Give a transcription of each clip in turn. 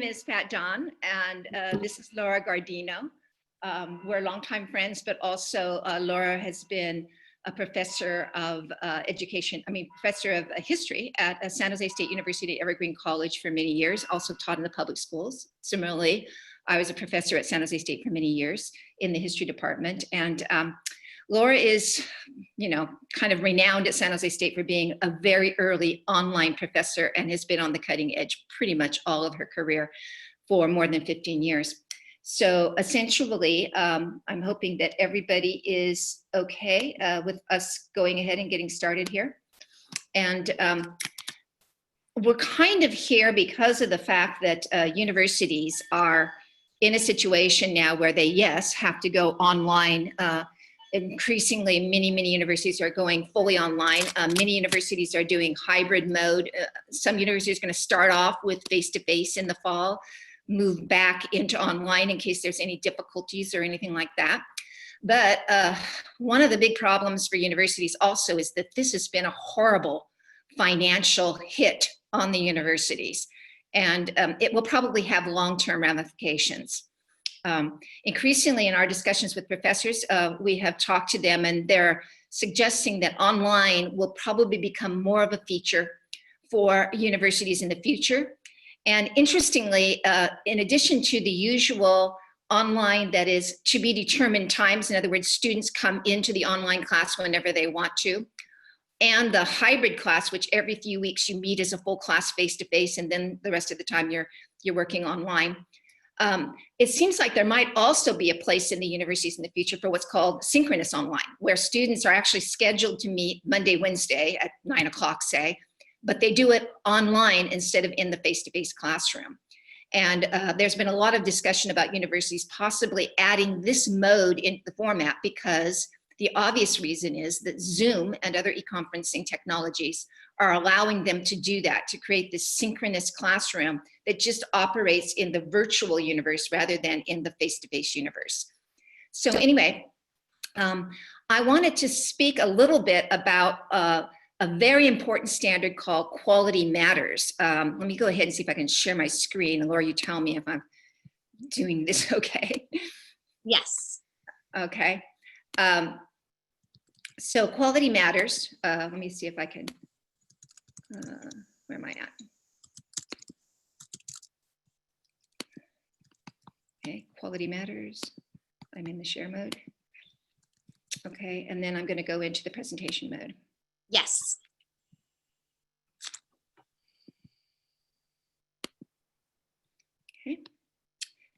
is Pat Don, and this is Laura Gardino. We're longtime friends, but also Laura has been a professor of professor of history at San Jose State University Evergreen College for many years, also taught in the public schools. Similarly, I was a professor at San Jose State for many years in the history department. And Laura is, kind of renowned at San Jose State for being a very early online professor and has been on the cutting edge pretty much all of her career for more than 15 years. So essentially, I'm hoping that everybody is okay with us going ahead and getting started here. And we're kind of here because of the fact that universities are in a situation now where they, yes, have to go online. Increasingly, many universities are going fully online. Many universities are doing hybrid mode. Some universities are going to start off with face-to-face in the fall, move back into online in case there's any difficulties or anything like that. But one of the big problems for universities also is that this has been a horrible financial hit on the universities, and it will probably have long-term ramifications. Increasingly in our discussions with professors, we have talked to them and they're suggesting that online will probably become more of a feature for universities in the future. And interestingly, in addition to the usual online that is to be determined times, in other words, students come into the online class whenever they want to, and the hybrid class, which every few weeks you meet as a full class face-to-face, and then the rest of the time you're working online. It seems like there might also be a place in the universities in the future for what's called synchronous online, where students are actually scheduled to meet Monday, Wednesday at 9 o'clock, say, but they do it online instead of in the face-to-face classroom. And there's been a lot of discussion about universities possibly adding this mode into the format because the obvious reason is that Zoom and other e-conferencing technologies are allowing them to do that, to create this synchronous classroom that just operates in the virtual universe rather than in the face-to-face universe. So anyway, I wanted to speak a little bit about a very important standard called Quality Matters. Let me go ahead and see if I can share my screen. And Laura, you tell me if I'm doing this okay. Yes. Okay. So Quality Matters, let me see if I can, where am I at? Okay, Quality Matters, I'm in the share mode. Okay, and then I'm gonna go into the presentation mode. Yes. Okay.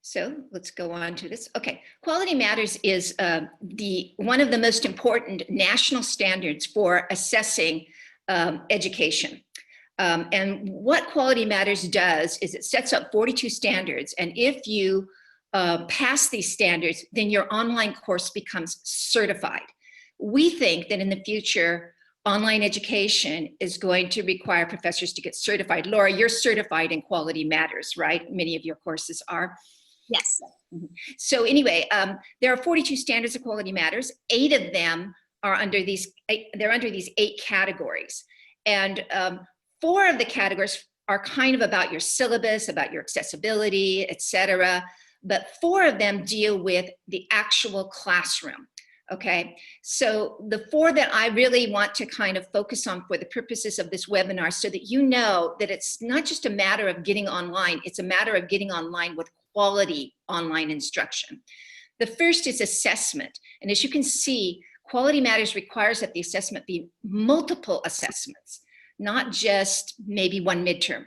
So let's go on to this. Okay, Quality Matters is one of the most important national standards for assessing education. And what Quality Matters does is it sets up 42 standards, and if you pass these standards, then your online course becomes certified. We think that in the future, online education is going to require professors to get certified. Laura, you're certified in Quality Matters, right? Many of your courses are. Yes. So anyway, there are 42 standards of Quality Matters. 8 of them are under these, they're under these 8 categories. And 4 of the categories are kind of about your syllabus, about your accessibility, etc. But 4 of them deal with the actual classroom. Okay, so the 4 that I really want to kind of focus on for the purposes of this webinar, so that you know that it's not just a matter of getting online, it's a matter of getting online with quality online instruction. The first is assessment. And as you can see, Quality Matters requires that the assessment be multiple assessments, not just maybe one midterm.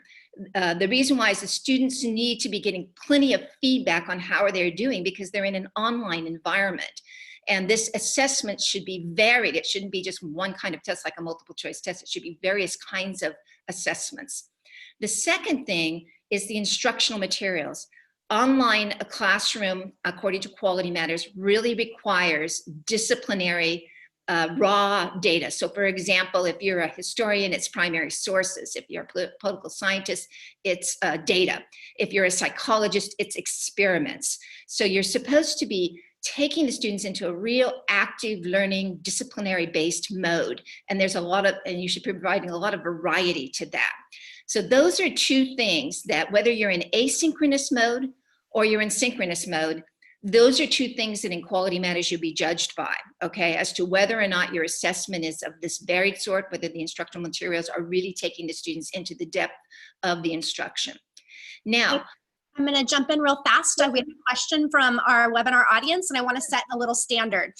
The reason why is the students need to be getting plenty of feedback on how they're doing because they're in an online environment. And this assessment should be varied. It shouldn't be just one kind of test like a multiple choice test. It should be various kinds of assessments. The second thing is the instructional materials. Online classroom, according to Quality Matters, really requires disciplinary raw data. So for example, if you're a historian, it's primary sources. If you're a political scientist, it's data. If you're a psychologist, it's experiments. So you're supposed to be taking the students into a real active learning, disciplinary based mode. And there's a lot of, and you should be providing a lot of variety to that. So those are two things that whether you're in asynchronous mode or you're in synchronous mode, those are two things that in Quality Matters you'll be judged by, okay, as to whether or not your assessment is of this varied sort, whether the instructional materials are really taking the students into the depth of the instruction. Now, I'm going to jump in real fast. We have a question from our webinar audience, and I want to set a little standard.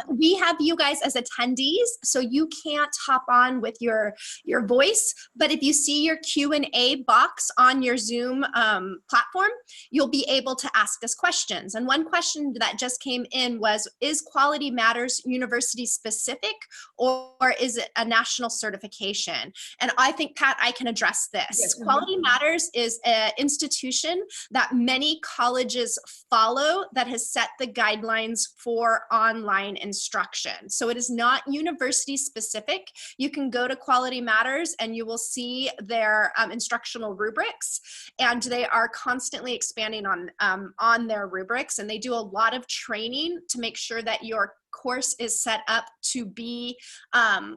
We have you guys as attendees, so you can't hop on with your voice, but if you see your Q&A box on your Zoom platform, you'll be able to ask us questions. And one question that just came in was, is Quality Matters university specific, or is it a national certification? And I think, Pat, I can address this. Yes. Quality Matters is an institution that many colleges follow that has set the guidelines for online instruction. So it is not university specific. You can go to Quality Matters and you will see their instructional rubrics, and they are constantly expanding on their rubrics, and they do a lot of training to make sure that your course is set up to be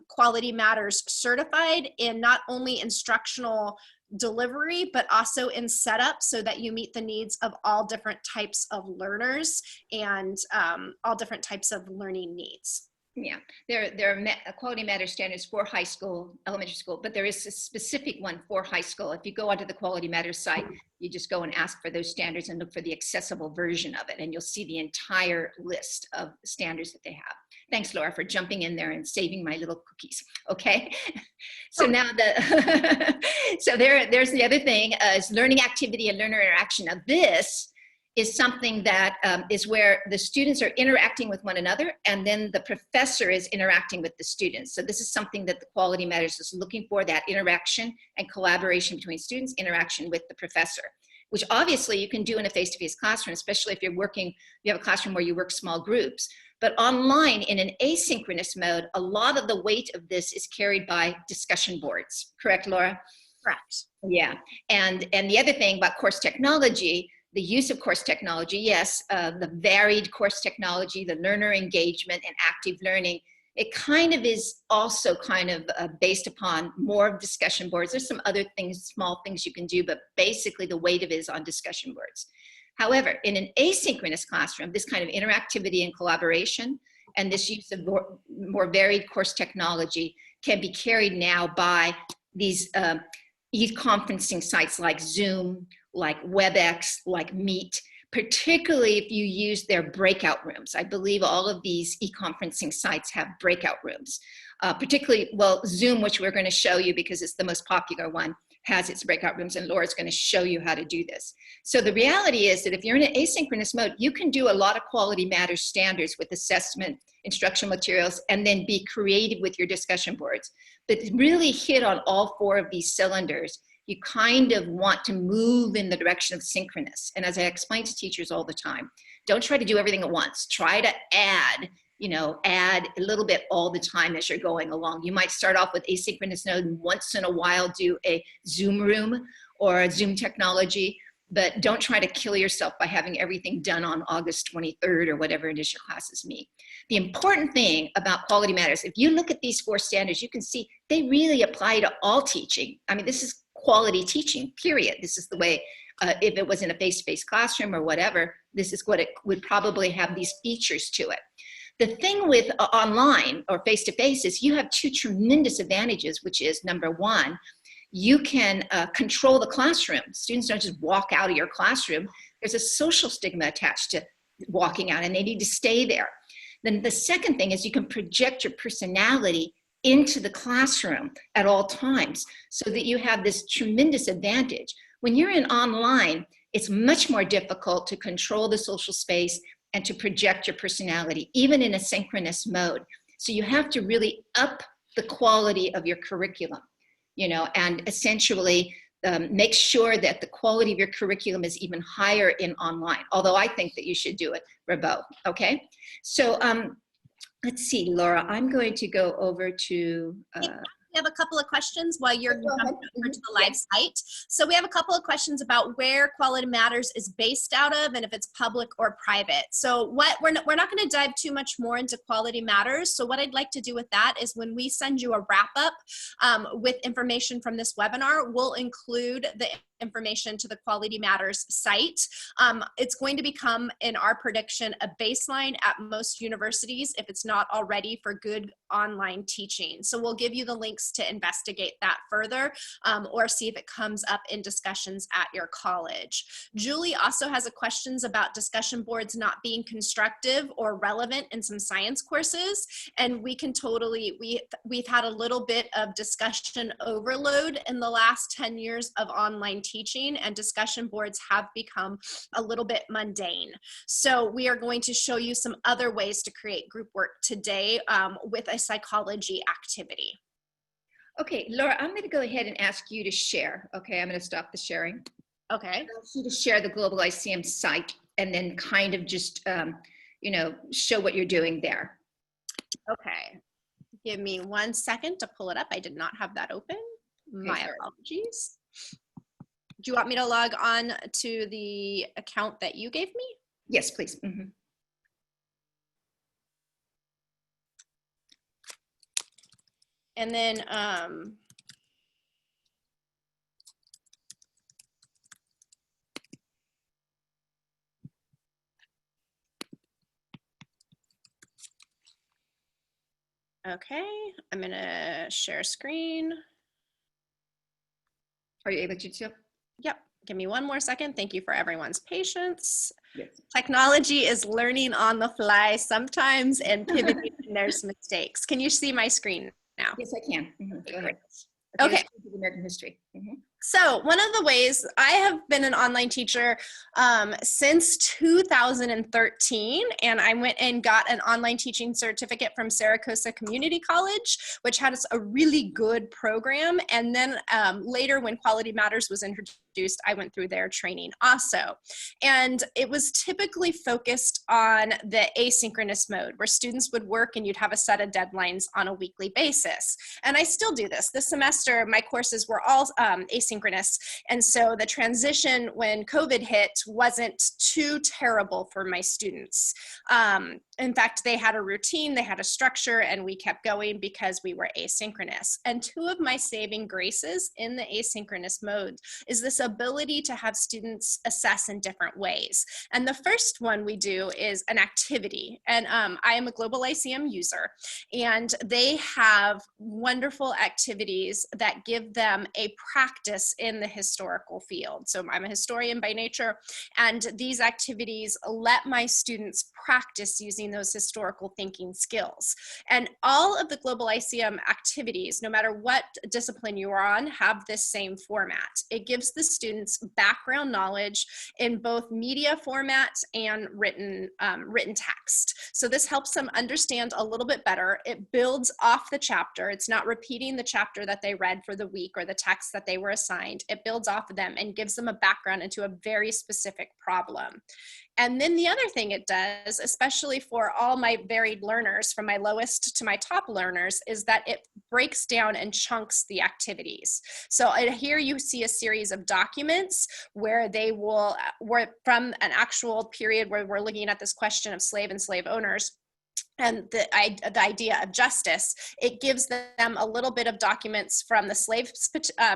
Quality Matters certified in not only instructional delivery, but also in setup, so that you meet the needs of all different types of learners and all different types of learning needs. Yeah, there are Quality Matters standards for high school, elementary school, but there is a specific one for high school. If you go onto the Quality Matters site, you just go and ask for those standards and look for the accessible version of it, and you'll see the entire list of standards that they have. Thanks, Laura, for jumping in there and saving my little cookies. Okay, so now there's the other thing is learning activity and learner interaction. Now this is something that is where the students are interacting with one another, and then the professor is interacting with the students. So this is something that the Quality Matters is looking for, that interaction and collaboration between students, interaction with the professor, which obviously you can do in a face-to-face classroom, especially if you're working, you have a classroom where you work small groups. But online, in an asynchronous mode, a lot of the weight of this is carried by discussion boards. Correct, Laura? Correct. Yeah, and the other thing about course technology, the use of course technology, yes, the varied course technology, the learner engagement and active learning, it kind of is also kind of based upon more of discussion boards. There's some other things, small things you can do, but basically the weight of it is on discussion boards. However, in an asynchronous classroom, this kind of interactivity and collaboration and this use of more varied course technology can be carried now by these e-conferencing sites like Zoom, like WebEx, like Meet, particularly if you use their breakout rooms. I believe all of these e-conferencing sites have breakout rooms. Particularly, well, Zoom, which we're going to show you because it's the most popular one, has its breakout rooms, and Laura's going to show you how to do this. So the reality is that if you're in an asynchronous mode, you can do a lot of Quality Matters standards with assessment, instructional materials, and then be creative with your discussion boards. But really hit on all four of these cylinders, you kind of want to move in the direction of synchronous. And as I explain to teachers all the time, don't try to do everything at once. Try to add a little bit all the time as you're going along. You might start off with asynchronous node and once in a while do a Zoom room or a Zoom technology, but don't try to kill yourself by having everything done on August 23rd or whatever it is your classes meet. The important thing about Quality Matters, if you look at these four standards, you can see they really apply to all teaching. I mean, this is quality teaching, period. This is the way, if it was in a face-to-face classroom or whatever, this is what it would probably have these features to it. The thing with online or face-to-face is you have two tremendous advantages, which is number one, you can control the classroom. Students don't just walk out of your classroom. There's a social stigma attached to walking out and they need to stay there. Then the second thing is you can project your personality into the classroom at all times so that you have this tremendous advantage. When you're in online, it's much more difficult to control the social space and to project your personality, even in a synchronous mode. So you have to really up the quality of your curriculum, and essentially make sure that the quality of your curriculum is even higher in online, although I think that you should do it remote, okay? So let's see, Laura, I'm going to go over to... We have a couple of questions while you're Go ahead. jumping over to the live site. So we have a couple of questions about where Quality Matters is based out of and if it's public or private. So what we're not going to dive too much more into Quality Matters. So what I'd like to do with that is when we send you a wrap up with information from this webinar, we'll include the information to the Quality Matters site. It's going to become, in our prediction, a baseline at most universities if it's not already for good online teaching. So we'll give you the links to investigate that further or see if it comes up in discussions at your college. Julie also has a questions about discussion boards not being constructive or relevant in some science courses. And we can totally, we've had a little bit of discussion overload in the last 10 years of online teaching, and discussion boards have become a little bit mundane. So we are going to show you some other ways to create group work today with a psychology activity. Okay, Laura, I'm going to go ahead and ask you to share. Okay, I'm going to stop the sharing. Okay. I want you to share the Globalized site and then kind of just, you know, show what you're doing there. Okay. Give me 1 second to pull it up. I did not have that open. My apologies. Do you want me to log on to the account that you gave me? Yes, please. Mm-hmm. And then, okay, I'm gonna share screen. Are you able to do? Yep, give me 1 more second. Thank you for everyone's patience. Yes. Technology is learning on the fly sometimes and pivoting when there's mistakes. Can you see my screen now? Yes, I can. Mm-hmm. Go ahead. Okay. American history. Mm-hmm. So one of the ways, I have been an online teacher since 2013, and I went and got an online teaching certificate from Saracosa Community College, which had a really good program. And then later when Quality Matters was introduced, I went through their training also. And it was typically focused on the asynchronous mode, where students would work and you'd have a set of deadlines on a weekly basis. And I still do this. This semester, my courses were all asynchronous. And so the transition when COVID hit wasn't too terrible for my students. In fact, they had a routine, they had a structure, and we kept going because we were asynchronous. And two of my saving graces in the asynchronous mode is this ability to have students assess in different ways. And the first one we do is an activity. And I am a Globalized user, and they have wonderful activities that give them a practice in the historical field. So I'm a historian by nature, and these activities let my students practice using those historical thinking skills. And all of the Globalized activities, no matter what discipline you are on, have this same format. It gives the students background knowledge in both media formats and written text. So this helps them understand a little bit better. It builds off the chapter. It's not repeating the chapter that they read for the week or the text that they were assigned. It builds off of them and gives them a background into a very specific problem. And then the other thing it does, especially for all my varied learners, from my lowest to my top learners, is that it breaks down and chunks the activities. So here you see a series of documents where they will, were from an actual period where we're looking at this question of slave and slave owners, and the idea of justice. It gives them a little bit of documents from the slave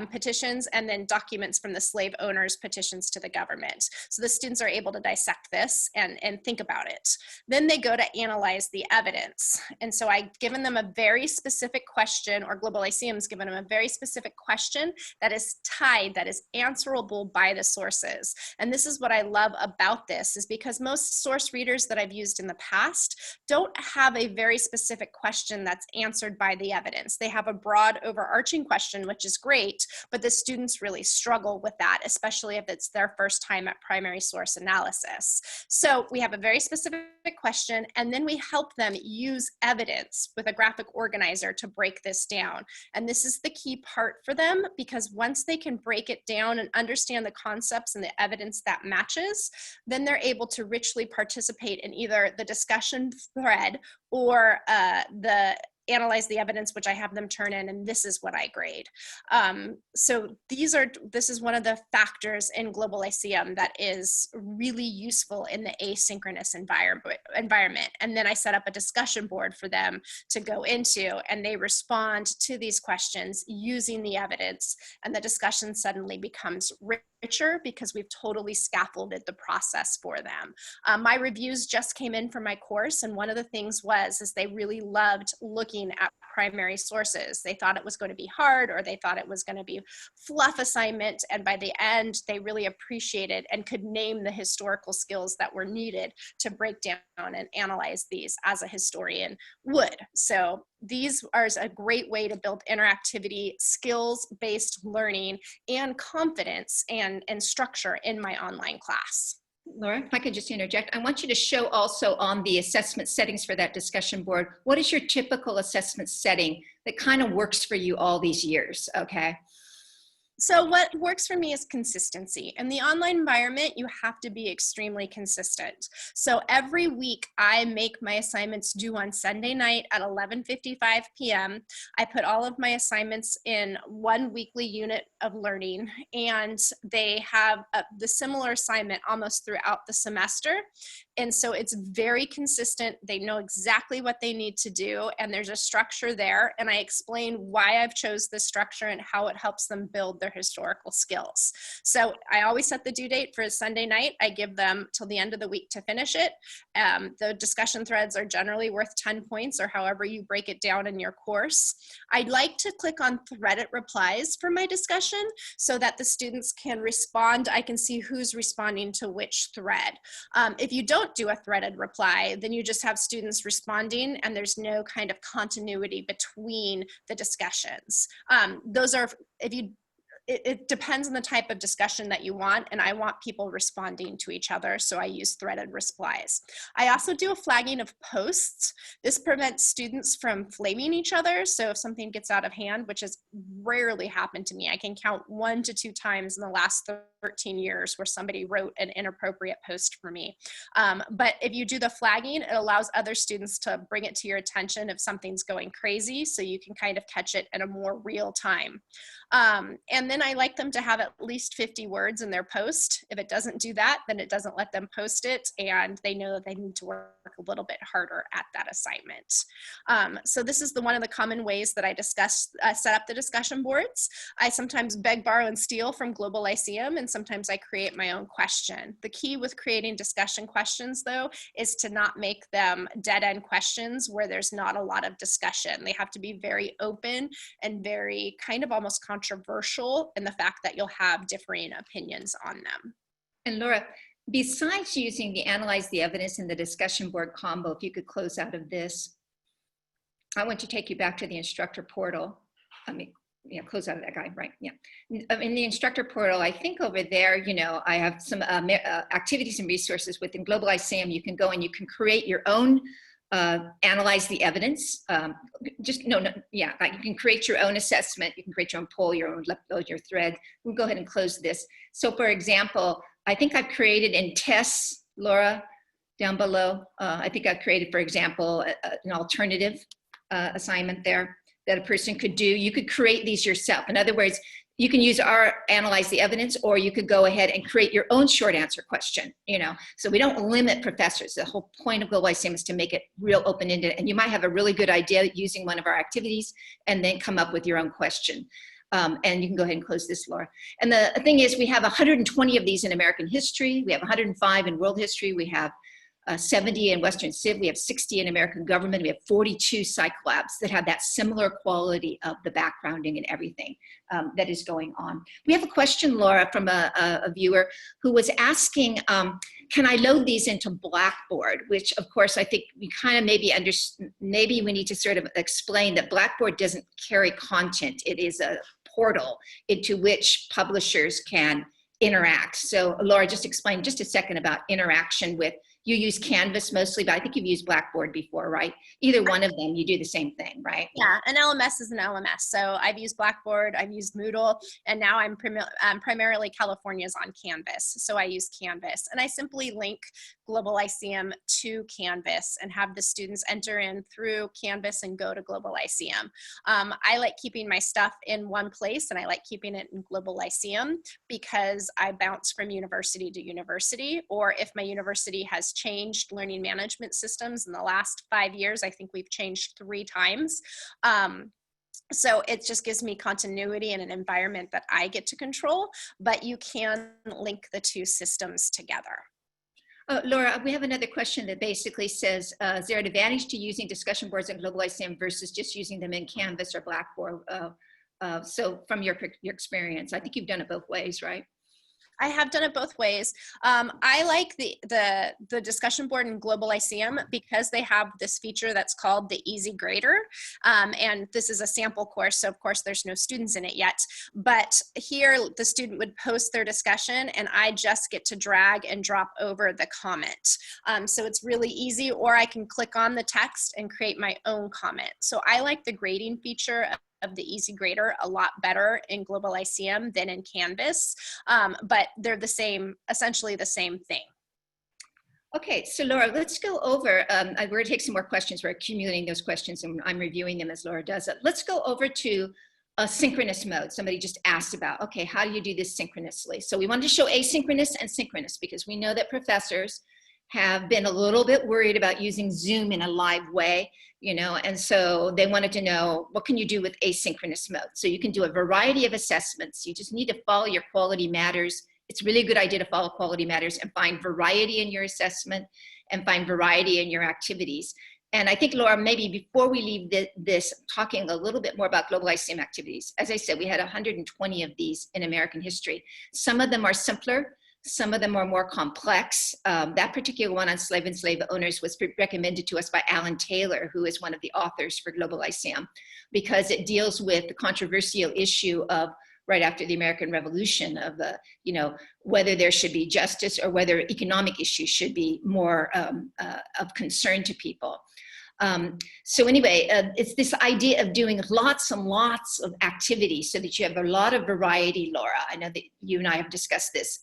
petitions, and then documents from the slave owners' petitions to the government. So the students are able to dissect this and think about it. Then they go to analyze the evidence. And so I've given them a very specific question, or Globalization's given them a very specific question that is tied, that is answerable by the sources. And this is what I love about this, is because most source readers that I've used in the past don't have a very specific question that's answered by the evidence. They have a broad overarching question, which is great, but the students really struggle with that, especially if it's their first time at primary source analysis. So we have a very specific question, and then we help them use evidence with a graphic organizer to break this down. And this is the key part for them, because once they can break it down and understand the concepts and the evidence that matches, then they're able to richly participate in either the discussion thread or the analyze the evidence, which I have them turn in, and this is what I grade. So this is one of the factors in Globalization that is really useful in the asynchronous environment. And then I set up a discussion board for them to go into, and they respond to these questions using the evidence, and the discussion suddenly becomes richer because we've totally scaffolded the process for them. My reviews just came in for my course, and one of the things is they really loved looking at primary sources. They thought it was going to be hard, or they thought it was going to be fluff assignment, and by the end they really appreciated and could name the historical skills that were needed to break down and analyze these as a historian would. So these are a great way to build interactivity, skills-based learning, and confidence and structure in my online class. Laura, if I could just interject, I want you to show also on the assessment settings for that discussion board, what is your typical assessment setting that kind of works for you all these years, okay? So what works for me is consistency. In the online environment, you have to be extremely consistent. So every week I make my assignments due on Sunday night at 11:55 p.m. I put all of my assignments in one weekly unit of learning, and they have the similar assignment almost throughout the semester. And so it's very consistent. They know exactly what they need to do, and there's a structure there. And I explain why I've chose this structure and how it helps them build their historical skills. So I always set the due date for Sunday night. I give them till the end of the week to finish it. The discussion threads are generally worth 10 points, or however you break it down in your course. I'd like to click on threaded replies for my discussion so that the students can respond. I can see who's responding to which thread. If you don't do a threaded reply, then you just have students responding, and there's no kind of continuity between the discussions. It depends on the type of discussion that you want, and I want people responding to each other, so I use threaded replies. I also do a flagging of posts. This prevents students from flaming each other, so if something gets out of hand, which has rarely happened to me, I can count 1 to 2 times in the last 13 years where somebody wrote an inappropriate post for me. But if you do the flagging, it allows other students to bring it to your attention if something's going crazy, so you can kind of catch it in a more real time. And then I like them to have at least 50 words in their post. If it doesn't do that, then it doesn't let them post it, and they know that they need to work a little bit harder at that assignment. So this is one of the common ways that I set up the discussion boards. I sometimes beg, borrow, and steal from Globalization, and sometimes I create my own question. The key with creating discussion questions, though, is to not make them dead-end questions where there's not a lot of discussion. They have to be very open and very kind of almost controversial in the fact that you'll have differing opinions on them. And Laura, besides using the analyze the evidence and the discussion board combo, if you could close out of this, I want to take you back to the Instructor Portal. Close out of that guide, right? Yeah. In the Instructor Portal, I think over there, I have some activities and resources within Globalized SAM. You can go and you can create your own analyze the evidence. You can create your own assessment. You can create your own poll, your own upload, your thread. We'll go ahead and close this. So for example, I think I've created in tests, Laura, down below, I think I've created, for example, an alternative assignment there that a person could do. You could create these yourself. In other words, you can use our analyze the evidence, or you could go ahead and create your own short answer question, So we don't limit professors. The whole point of Globalization is to make it real open-ended, and you might have a really good idea using one of our activities and then come up with your own question. And you can go ahead and close this, Laura. And the thing is, we have 120 of these in American history. We have 105 in world history. We have 70 in Western Civ, we have 60 in American government, we have 42 psych labs that have that similar quality of the backgrounding and everything that is going on. We have a question, Laura, from a viewer who was asking, can I load these into Blackboard? Which of course I think we kind of maybe we need to sort of explain that Blackboard doesn't carry content. It is a portal into which publishers can interact. So Laura, just explain just a second about interaction with you use Canvas mostly, but I think you've used Blackboard before, right? Either one of them, you do the same thing, right? Yeah, an LMS is an LMS. So I've used Blackboard, I've used Moodle, and now I'm primarily California's on Canvas. So I use Canvas, and I simply link Globalization to Canvas and have the students enter in through Canvas and go to Globalization. I like keeping my stuff in one place, and I like keeping it in Globalization because I bounce from university to university, or if my university has changed learning management systems in the last 5 years, I think we've changed 3 times. So it just gives me continuity in an environment that I get to control, but you can link the 2 systems together. Laura, we have another question that basically says, is there an advantage to using discussion boards in Globalization versus just using them in Canvas or Blackboard? So from your experience, I think you've done it both ways, right? I have done it both ways. I like the discussion board in Globalization because they have this feature that's called the Easy Grader. And this is a sample course, so of course there's no students in it yet. But here the student would post their discussion and I just get to drag and drop over the comment. So it's really easy, or I can click on the text and create my own comment. So I like the grading feature of the Easy Grader a lot better in Globalization than in Canvas, but they're the same, essentially the same thing. Okay, so Laura, let's go over, we're gonna take some more questions. We're accumulating those questions and I'm reviewing them as Laura does it. Let's go over to a synchronous mode. Somebody just asked about, okay, how do you do this synchronously? So we wanted to show asynchronous and synchronous because we know that professors have been a little bit worried about using Zoom in a live way, you know, and so they wanted to know, what can you do with asynchronous mode? So you can do a variety of assessments. You just need to follow your quality matters. It's really a good idea to follow quality matters and find variety in your assessment and find variety in your activities. And I think, Laura, maybe before we leave this, talking a little bit more about globalized STEM activities. As I said, we had 120 of these in American history. Some of them are simpler. Some of them are more complex. That particular one on slave and slave owners was recommended to us by Alan Taylor, who is one of the authors for Globalization, because it deals with the controversial issue of right after the American Revolution of you know, whether there should be justice or whether economic issues should be more of concern to people. So anyway, it's this idea of doing lots and lots of activities so that you have a lot of variety, Laura. I know that you and I have discussed this.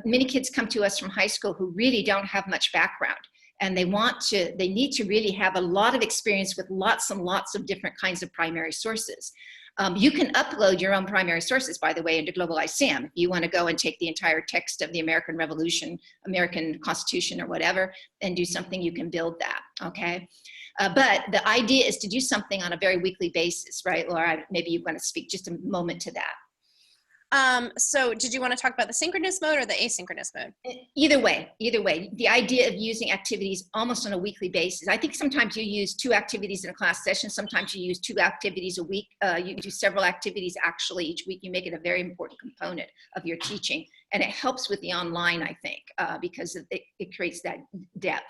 Many kids come to us from high school who really don't have much background, and they need to really have a lot of experience with lots and lots of different kinds of primary sources. You can upload your own primary sources, by the way, into Globalization. If you want to go and take the entire text of the American Revolution, American Constitution or whatever, and do something, you can build that, okay? But the idea is to do something on a very weekly basis, right, Laura? Maybe you want to speak just a moment to that. So did you want to talk about the synchronous mode or the asynchronous mode? Either way, the idea of using activities almost on a weekly basis. I think sometimes you use 2 activities in a class session. Sometimes you use 2 activities a week. You do several activities actually each week. You make it a very important component of your teaching. And it helps with the online, I think, because it creates that depth.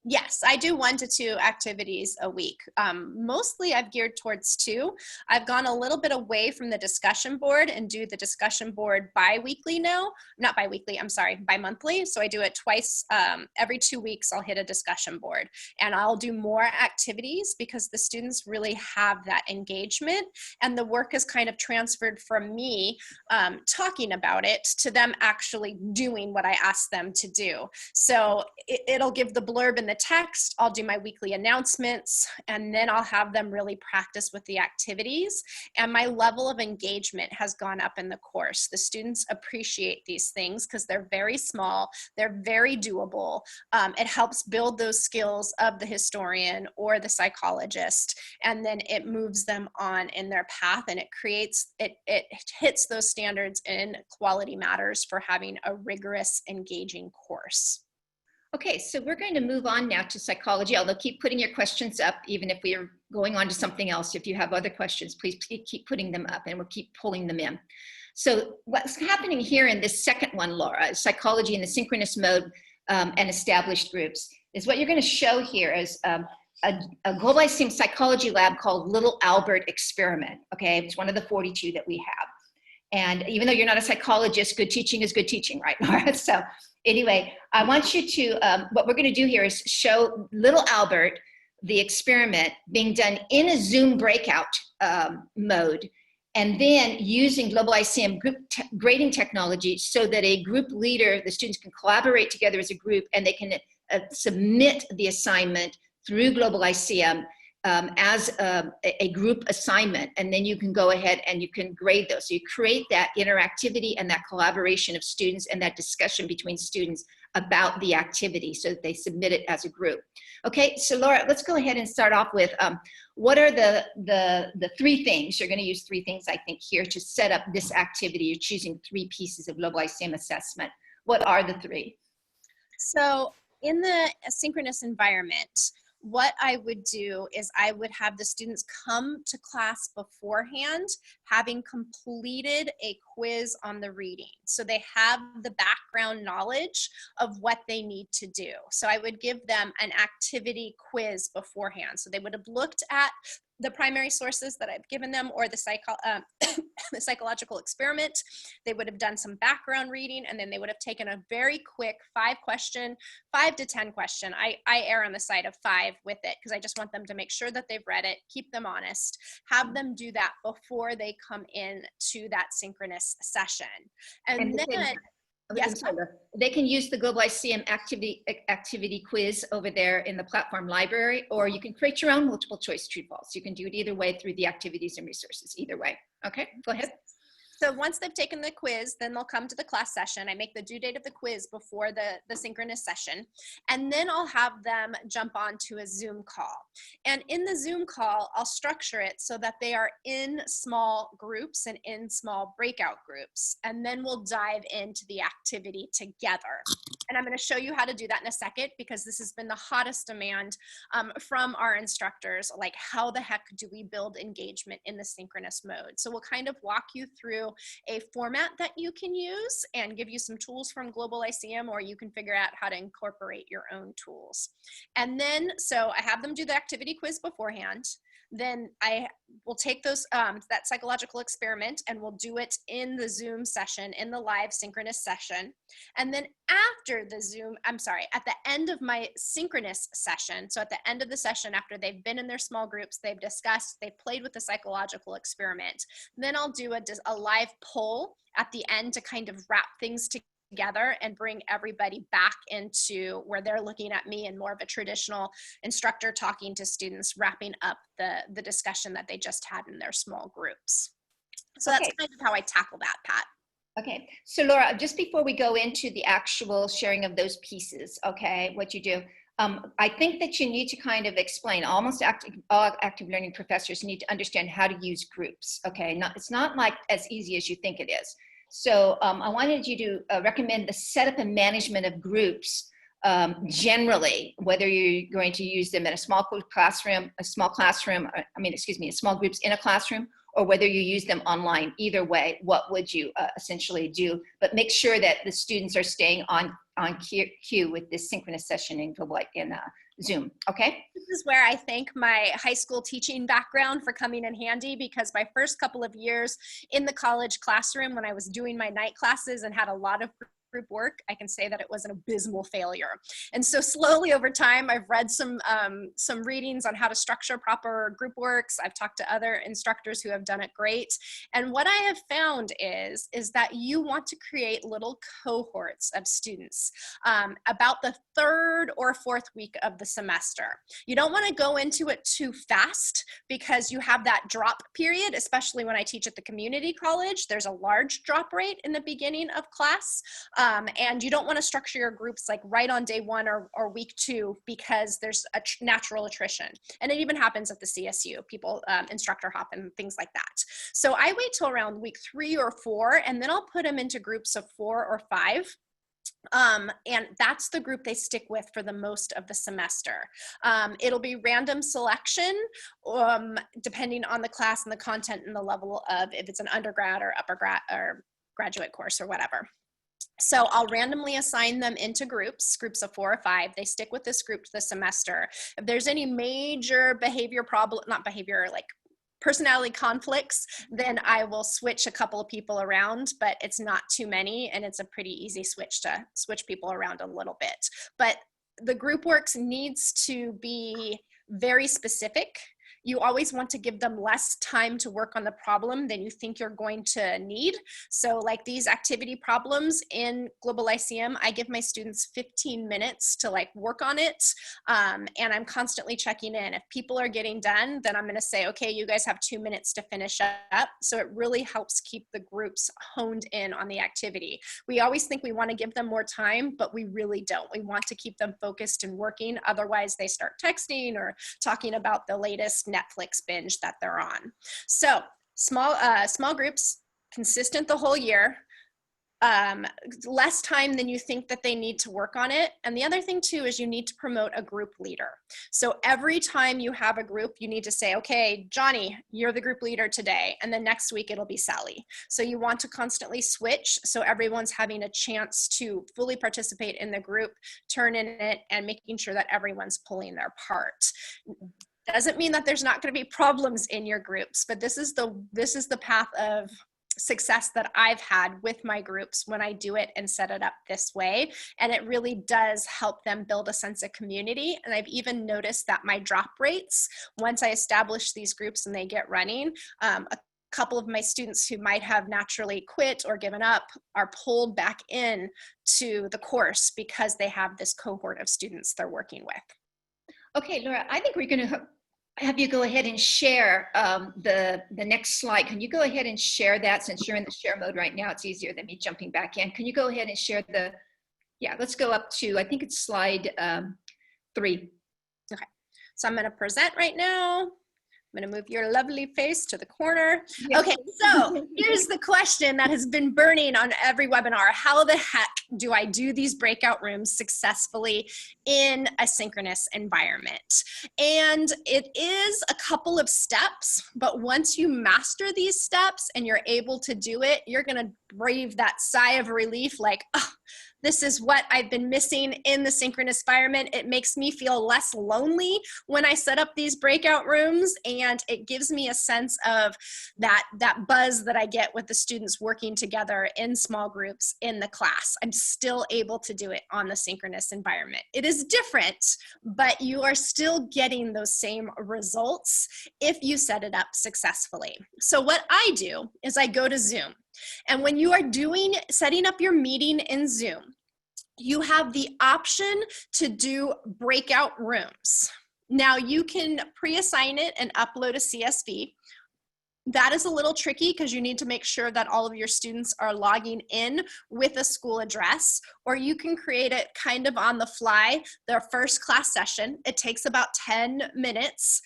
Yes, I do 1 to 2 activities a week. Mostly I've geared towards 2. I've gone a little bit away from the discussion board and do the discussion board bi-weekly now. Not bi-weekly, I'm sorry, bi-monthly. So I do it twice, every 2 weeks I'll hit a discussion board. And I'll do more activities because the students really have that engagement. And the work is kind of transferred from me talking about it to them actually doing what I asked them to do. So it'll give the blurb in the text, I'll do my weekly announcements, and then I'll have them really practice with the activities. And my level of engagement has gone up in the course. The students appreciate these things because they're very small, they're very doable. It helps build those skills of the historian or the psychologist, and then it moves them on in their path, and it hits those standards in quality matters for having a rigorous, engaging course. Okay, so we're going to move on now to psychology, although keep putting your questions up, even if we are going on to something else. If you have other questions, please keep putting them up and we'll keep pulling them in. So what's happening here in this second one, Laura, psychology in the synchronous mode and established groups, is what you're going to show here is a globalized psychology lab called Little Albert Experiment, okay? It's one of the 42 that we have. And even though you're not a psychologist, good teaching is good teaching, right, Laura? So anyway, I want you to, what we're going to do here is show little Albert the experiment being done in a Zoom breakout mode, and then using Globalized CM group grading technology so that a group leader, the students can collaborate together as a group, and they can submit the assignment through Globalized CM as a group assignment, and then you can go ahead and you can grade those. So you create that interactivity and that collaboration of students and that discussion between students about the activity so that they submit it as a group. Okay, so Laura, let's go ahead and start off with what are the three things? You're going to use three things, I think, here to set up this activity. You're choosing three pieces of Globalized SAM assessment. What are the three? So in the asynchronous environment, what I would do is I would have the students come to class beforehand, having completed a quiz on the reading. So they have the background knowledge of what they need to do. So I would give them an activity quiz beforehand. So they would have looked at the primary sources that I've given them, or the the psychological experiment. They would have done some background reading, and then they would have taken a very quick 5 to 10 question. I err on the side of 5 with it because I just want them to make sure that they've read it, keep them honest, have them do that before they come in to that synchronous session. And then yes, they can use the Globalized CM activity quiz over there in the platform library, or you can create your own multiple choice true false. You can do it either way through the activities and resources, either way. Okay, go ahead. So once they've taken the quiz, then they'll come to the class session. I make the due date of the quiz before the synchronous session, and then I'll have them jump onto a Zoom call. And in the Zoom call, I'll structure it so that they are in small groups and in small breakout groups, and then we'll dive into the activity together. And I'm going to show you how to do that in a second, because this has been the hottest demand from our instructors, like how the heck do we build engagement in the synchronous mode? So we'll kind of walk you through a format that you can use and give you some tools from Globalization, or you can figure out how to incorporate your own tools. And then, so I have them do the activity quiz beforehand. Then I will take those that psychological experiment and we'll do it in the Zoom session, in the live synchronous session. And then after the Zoom, at the end of my synchronous session, so at the end of the session, after they've been in their small groups, they've discussed, they've played with the psychological experiment, then I'll do a live poll at the end to kind of wrap things together and bring everybody back into where they're looking at me and more of a traditional instructor talking to students, wrapping up the discussion that they just had in their small groups. So that's kind of how I tackle that, Pat. Okay, so Laura, just before we go into the actual sharing of those pieces, okay, what you do, I think that you need to kind of explain, all active learning professors need to understand how to use groups, okay? It's not like as easy as you think it is. So I wanted you to recommend the setup and management of groups generally, whether you're going to use them in a small classroom, small groups in a classroom, or whether you use them online. Either way, what would you essentially do? But make sure that the students are staying on cue with this synchronous session in Zoom, okay? This is where I thank my high school teaching background for coming in handy, because my first couple of years in the college classroom, when I was doing my night classes and had a lot of group work, I can say that it was an abysmal failure. And so slowly over time, I've read some readings on how to structure proper group works. I've talked to other instructors who have done it great. And what I have found is that you want to create little cohorts of students about the 3rd or 4th week of the semester. You don't want to go into it too fast, because you have that drop period, especially when I teach at the community college. There's a large drop rate in the beginning of class. And you don't want to structure your groups like right on day 1 or week 2, because there's a natural attrition. And it even happens at the CSU, people instructor hop and things like that. So I wait till around week 3 or 4, and then I'll put them into groups of 4 or 5. And that's the group they stick with for the most of the semester. It'll be random selection, depending on the class and the content and the level of, if it's an undergrad or upper grad or graduate course or whatever. So I'll randomly assign them into groups of 4 or 5. They stick with this group the semester. If there's any major behavior problem, not behavior, like personality conflicts, then I will switch a couple of people around, but it's not too many, and it's a pretty easy switch to switch people around a little bit. But the group works needs to be very specific. You always want to give them less time to work on the problem than you think you're going to need. So like these activity problems in Globalization, I give my students 15 minutes to like work on it. And I'm constantly checking in. If people are getting done, then I'm going to say, okay, you guys have 2 minutes to finish up. So it really helps keep the groups honed in on the activity. We always think we want to give them more time, but we really don't. We want to keep them focused and working. Otherwise they start texting or talking about the latest Netflix binge that they're on. So small groups, consistent the whole year, less time than you think that they need to work on it. And the other thing too is you need to promote a group leader. So every time you have a group, you need to say, okay, Johnny, you're the group leader today. And then next week it'll be Sally. So you want to constantly switch so everyone's having a chance to fully participate in the group, turn in it, and making sure that everyone's pulling their part. Doesn't mean that there's not going to be problems in your groups, but this is the path of success that I've had with my groups when I do it and set it up this way. And it really does help them build a sense of community. And I've even noticed that my drop rates, once I establish these groups and they get running, a couple of my students who might have naturally quit or given up are pulled back in to the course because they have this cohort of students they're working with. Okay, Laura, I think we're going to have you go ahead and share the next slide. Can you go ahead and share that since you're in the share mode right now? It's easier than me jumping back in. Can you go ahead and share yeah, let's go up to, I think it's slide 3. Okay, so I'm going to present right now. I'm going to move your lovely face to the corner. Yeah. Okay, so here's the question that has been burning on every webinar. How the heck do I do these breakout rooms successfully in a synchronous environment? And it is a couple of steps, but once you master these steps and you're able to do it, you're going to breathe that sigh of relief like, oh, this is what I've been missing in the synchronous environment. It makes me feel less lonely when I set up these breakout rooms, and it gives me a sense of that buzz that I get with the students working together in small groups in the class. I'm still able to do it on the synchronous environment. It is different, but you are still getting those same results if you set it up successfully. So what I do is I go to Zoom. And when you are setting up your meeting in Zoom, you have the option to do breakout rooms. Now you can pre-assign it and upload a CSV. That is a little tricky because you need to make sure that all of your students are logging in with a school address, or you can create it kind of on the fly, their first class session. It takes about 10 minutes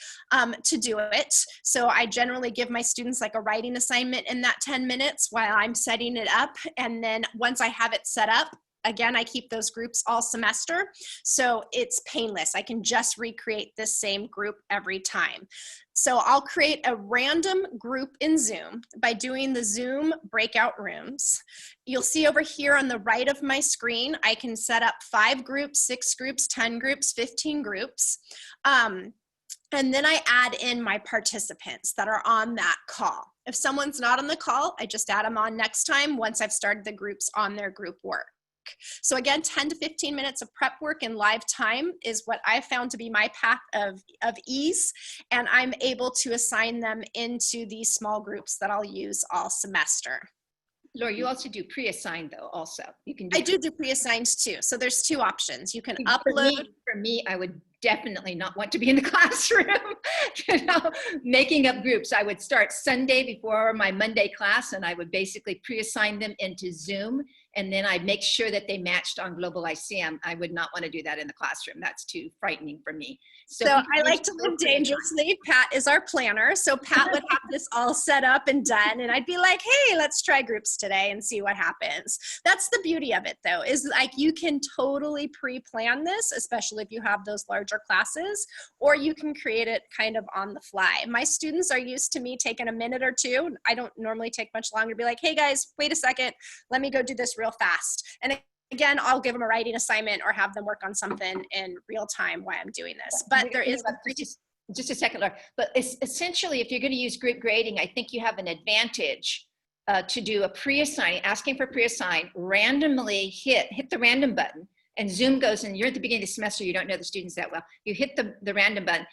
to do it. So I generally give my students like a writing assignment in that 10 minutes while I'm setting it up. And then once I have it set up, again, I keep those groups all semester, so it's painless. I can just recreate this same group every time. So I'll create a random group in Zoom by doing the Zoom breakout rooms. You'll see over here on the right of my screen, I can set up 5 groups, 6 groups, 10 groups, 15 groups. And then I add in my participants that are on that call. If someone's not on the call, I just add them on next time once I've started the groups on their group work. So again, 10 to 15 minutes of prep work in live time is what I found to be my path of ease, and I'm able to assign them into these small groups that I'll use all semester. Laura, you also do pre-assigned though also. You can I do pre-assigned too. So there's 2 options. You can upload. For me, I would definitely not want to be in the classroom, making up groups. I would start Sunday before my Monday class, and I would basically pre-assign them into Zoom, and then I'd make sure that they matched on Globalization. I would not want to do that in the classroom. That's too frightening for me. So I like to live dangerously. Pat is our planner. So Pat would have this all set up and done, and I'd be like, hey, let's try groups today and see what happens. That's the beauty of it though, is like you can totally pre-plan this, especially if you have those larger classes, or you can create it kind of on the fly. My students are used to me taking a minute or 2. I don't normally take much longer to be like, hey guys, wait a second, let me go do this real fast. And again, I'll give them a writing assignment or have them work on something in real time while I'm doing this. But there is just a second, Laura. But it's essentially, if you're going to use group grading, I think you have an advantage to do a pre-assigning, asking for pre-assign, randomly hit the random button, and Zoom goes, and you're at the beginning of the semester, you don't know the students that well. You hit the random button,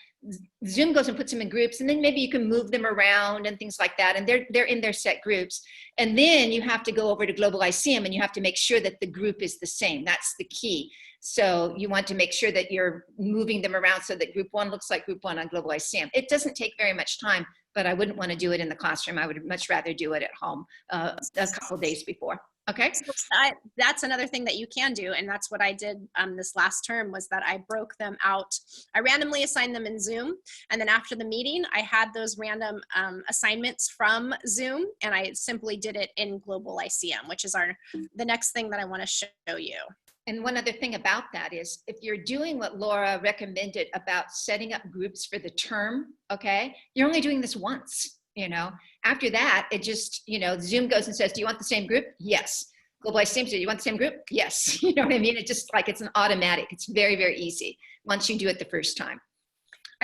Zoom goes and puts them in groups, and then maybe you can move them around and things like that, and they're in their set groups. And then you have to go over to Globalization, and you have to make sure that the group is the same. That's the key. So you want to make sure that you're moving them around so that group one looks like group one on Globalized. It doesn't take very much time, but I wouldn't want to do it in the classroom. I would much rather do it at home a couple days before. Okay. So that's another thing that you can do. And that's what I did this last term, was that I broke them out. I randomly assigned them in Zoom. And then after the meeting, I had those random assignments from Zoom, and I simply did it in Globalization, which is the next thing that I want to show you. And one other thing about that is, if you're doing what Laura recommended about setting up groups for the term, okay, you're only doing this once, you know. After that, it just, you know, Zoom goes and says, do you want the same group? Yes. Globalized says, do you want the same group? Yes. You know what I mean? It's just like, it's an automatic. It's very, very easy once you do it the first time.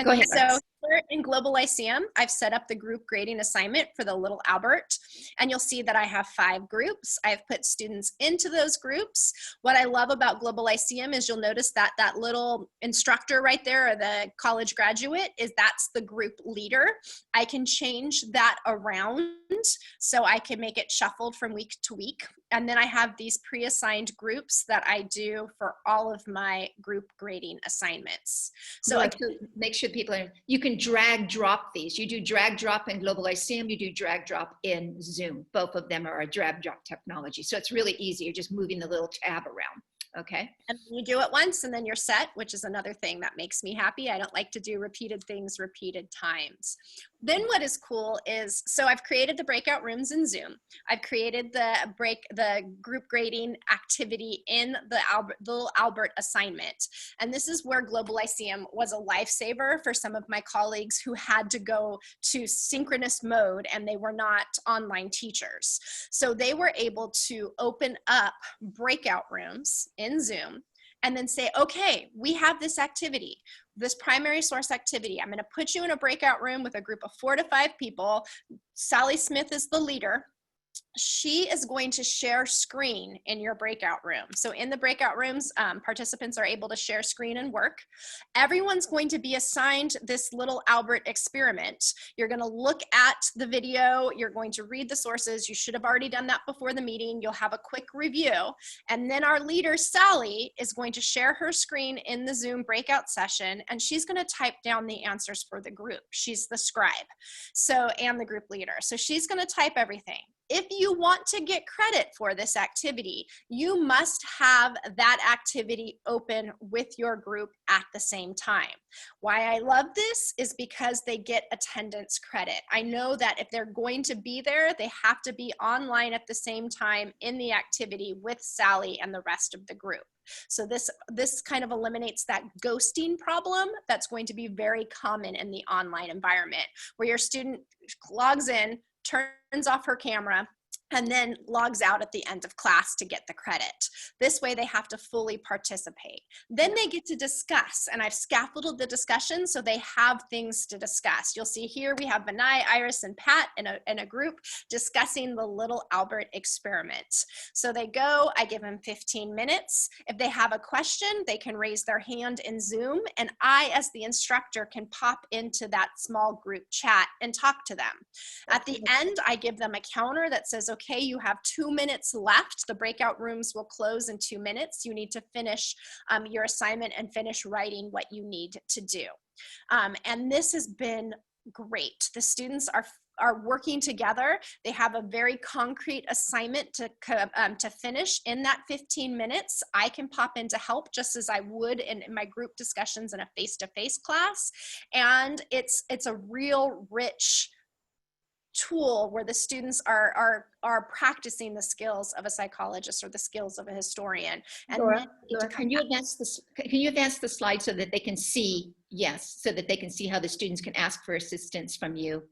Go ahead. So here in Globalization, I've set up the group grading assignment for the little Albert, and you'll see that I have 5 groups. I've put students into those groups. What I love about Globalization is you'll notice that that little instructor right there, or the college graduate, that's the group leader. I can change that around so I can make it shuffled from week to week. And then I have these pre-assigned groups that I do for all of my group grading assignments. So like to make sure people are, you can drag drop these. You do drag drop in Globalization, you do drag drop in Zoom. Both of them are a drag drop technology. So it's really easy. You're just moving the little tab around. Okay. And you do it once and then you're set, which is another thing that makes me happy. I don't like to do repeated things repeated times. Then what is cool is, so I've created the breakout rooms in Zoom. I've created the group grading activity in the little Albert assignment. And this is where Globalization was a lifesaver for some of my colleagues who had to go to synchronous mode and they were not online teachers. So they were able to open up breakout rooms in Zoom and then say, okay, we have this activity, this primary source activity. I'm going to put you in a breakout room with a group of 4 to 5 people. Sally Smith is the leader. She is going to share screen in your breakout room. So in the breakout rooms, participants are able to share screen and work. Everyone's going to be assigned this little Albert experiment. You're going to look at the video. You're going to read the sources. You should have already done that before the meeting. You'll have a quick review. And then our leader, Sally, is going to share her screen in the Zoom breakout session, and she's going to type down the answers for the group. She's the scribe, and the group leader. So she's going to type everything. If you want to get credit for this activity, you must have that activity open with your group at the same time. Why I love this is because they get attendance credit. I know that if they're going to be there, they have to be online at the same time in the activity with Sally and the rest of the group. So this kind of eliminates that ghosting problem that's going to be very common in the online environment, where your student logs in, turns off her camera, and then logs out at the end of class to get the credit. This way they have to fully participate. Then they get to discuss, and I've scaffolded the discussion so they have things to discuss. You'll see here we have Benai, Iris, and Pat in a group discussing the little Albert experiment. So they go, I give them 15 minutes. If they have a question, they can raise their hand in Zoom, and I, as the instructor, can pop into that small group chat and talk to them. At the end, I give them a counter that says, okay, you have 2 minutes left. The breakout rooms will close in 2 minutes. You need to finish your assignment and finish writing what you need to do. And this has been great. The students are working together. They have a very concrete assignment to finish in that 15 minutes. I can pop in to help just as I would in my group discussions in a face-to-face class. And it's a real rich tool where the students are practicing the skills of a psychologist or the skills of a historian. And Laura, can you advance the slide so that they can see, yes, so that they can see how the students can ask for assistance from you?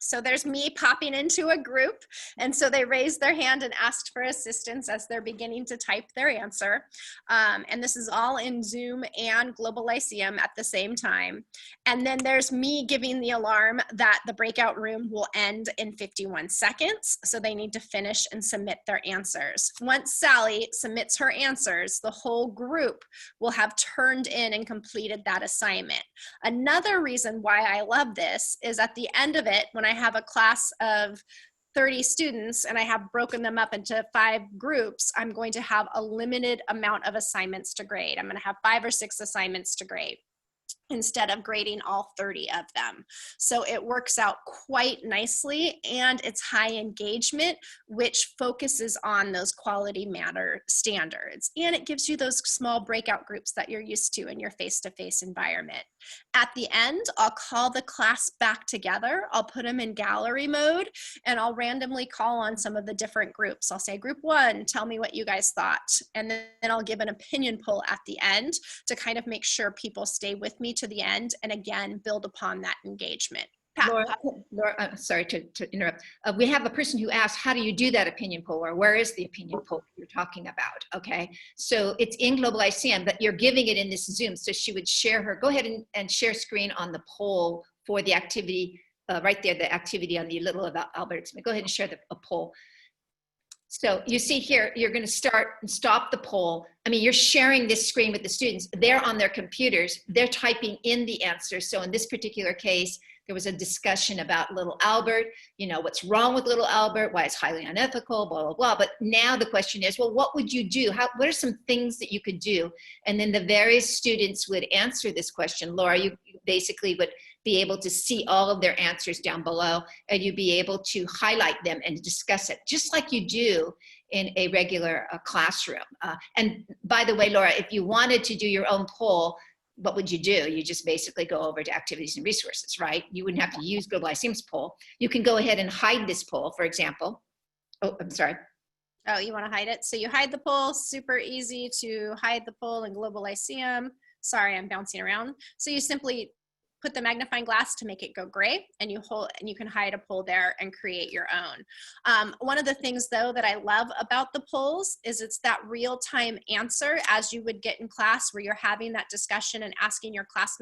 So there's me popping into a group. And so they raised their hand and asked for assistance as they're beginning to type their answer. And this is all in Zoom and Globalization at the same time. And then there's me giving the alarm that the breakout room will end in 51 seconds. So they need to finish and submit their answers. Once Sally submits her answers, the whole group will have turned in and completed that assignment. Another reason why I love this is at the end of it, when I have a class of 30 students and I have broken them up into 5 groups, I'm going to have a limited amount of assignments to grade. I'm going to have 5 or 6 assignments to grade instead of grading all 30 of them. So it works out quite nicely, and it's high engagement, which focuses on those quality matter standards. And it gives you those small breakout groups that you're used to in your face-to-face environment. At the end, I'll call the class back together. I'll put them in gallery mode, and I'll randomly call on some of the different groups. I'll say, group 1, tell me what you guys thought. And then I'll give an opinion poll at the end to kind of make sure people stay with me to the end, and again, build upon that engagement. Pat, Laura, I'm sorry to interrupt. We have a person who asked, how do you do that opinion poll, or where is the opinion poll you're talking about? Okay, so it's in Globalization, but you're giving it in this Zoom. So she would share her, go ahead and share screen on the poll for the activity, right there, the activity on the little about Albert. Go ahead and share a poll. So you see here, you're going to start and stop the poll. I mean, you're sharing this screen with the students. They're on their computers. They're typing in the answers. So in this particular case, there was a discussion about little Albert, you know, what's wrong with little Albert, why it's highly unethical, blah, blah, blah. But now the question is, well, what would you do? What are some things that you could do? And then the various students would answer this question. Laura, you basically would be able to see all of their answers down below, and you'd be able to highlight them and discuss it, just like you do in a regular classroom. And by the way, Laura, if you wanted to do your own poll, what would you do? You just basically go over to activities and resources, right? You wouldn't have to use Globalization's poll. You can go ahead and hide this poll, for example. Oh, I'm sorry. Oh, you want to hide it? So you hide the poll, super easy to hide the poll in Globalization. Sorry, I'm bouncing around. So you simply put the magnifying glass to make it go gray, and you can hide a poll there and create your own. One of the things though that I love about the polls is it's that real-time answer as you would get in class, where you're having that discussion and asking your class,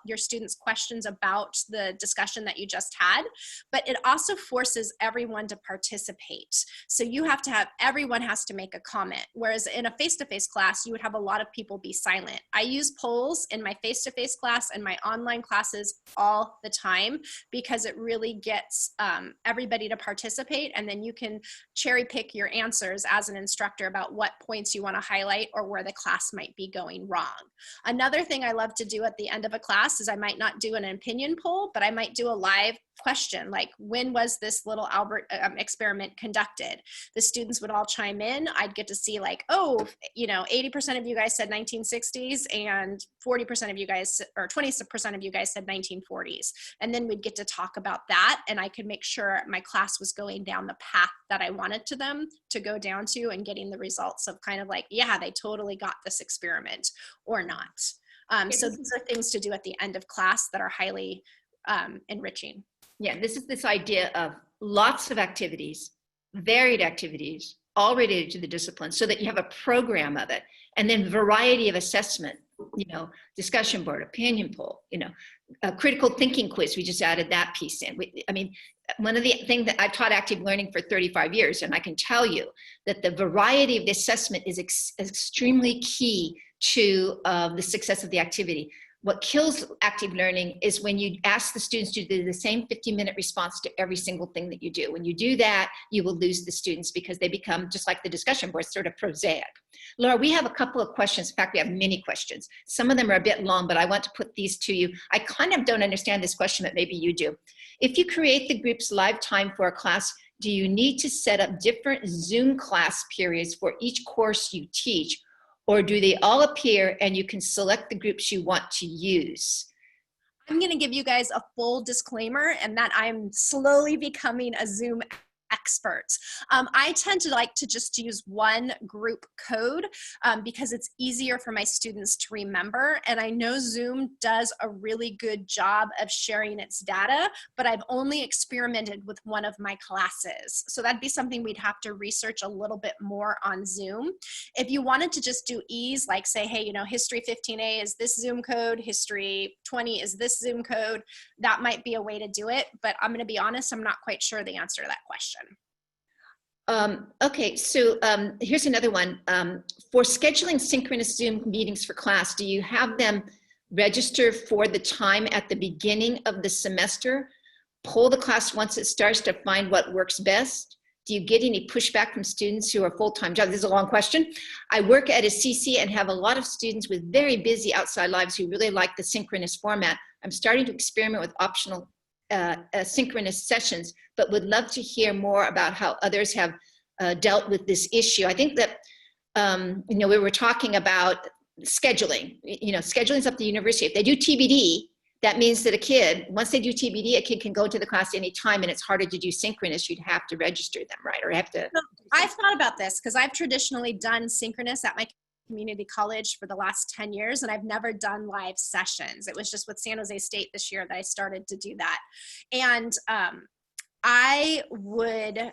your students questions about the discussion that you just had. But it also forces everyone to participate. So you have to have, everyone has to make a comment. Whereas in a face-to-face class, you would have a lot of people be silent. I use polls in my face-to-face class and my online classes all the time, because it really gets everybody to participate, and then you can cherry pick your answers as an instructor about what points you want to highlight or where the class might be going wrong. Another thing I love to do at the end of a class is I might not do an opinion poll, but I might do a live question, like, when was this little Albert experiment conducted? The students would all chime in. I'd get to see like, oh, you know, 80% of you guys said 1960s and 40% of you guys, or 20% of you guys said 1940s. And then we'd get to talk about that, and I could make sure my class was going down the path that I wanted them to go down to, and getting the results of kind of like, yeah, they totally got this experiment or not. So these are things to do at the end of class that are highly enriching. Yeah, this is this idea of lots of activities, varied activities, all related to the discipline, so that you have a program of it, and then variety of assessment, you know, discussion board, opinion poll, you know, a critical thinking quiz. We just added that piece in. I mean, one of the things that I've taught active learning for 35 years, and I can tell you that the variety of the assessment is extremely key to the success of the activity. What kills active learning is when you ask the students to do the same 15-minute response to every single thing that you do. When you do that, you will lose the students, because they become, just like the discussion board, sort of prosaic. Laura, we have a couple of questions. In fact, we have many questions. Some of them are a bit long, but I want to put these to you. I kind of don't understand this question, but maybe you do. If you create the groups live time for a class, do you need to set up different Zoom class periods for each course you teach? Or do they all appear and you can select the groups you want to use? I'm going to give you guys a full disclaimer, and that I'm slowly becoming a Zoom experts. I tend to like to just use one group code because it's easier for my students to remember. And I know Zoom does a really good job of sharing its data, but I've only experimented with one of my classes. So that'd be something we'd have to research a little bit more on Zoom. If you wanted to just do ease, like say, hey, you know, History 15A is this Zoom code, History 20 is this Zoom code, that might be a way to do it. But I'm going to be honest, I'm not quite sure the answer to that question. Okay, so here's another one. For scheduling synchronous Zoom meetings for class, do you have them register for the time at the beginning of the semester, poll the class once it starts to find what works best? Do you get any pushback from students who are full-time jobs? This is a long question. I work at a CC and have a lot of students with very busy outside lives who really like the synchronous format. I'm starting to experiment with optional synchronous sessions, but would love to hear more about how others have dealt with this issue. I think that, you know, we were talking about scheduling. You know, scheduling is up to the university. If they do TBD, that means that a kid, once they do TBD, a kid can go to the class anytime, and it's harder to do synchronous. You'd have to register them, right? Or have to. No, I've thought about this because I've traditionally done synchronous at my community college for the last 10 years, and I've never done live sessions. It was just with San Jose State this year that I started to do that. And I would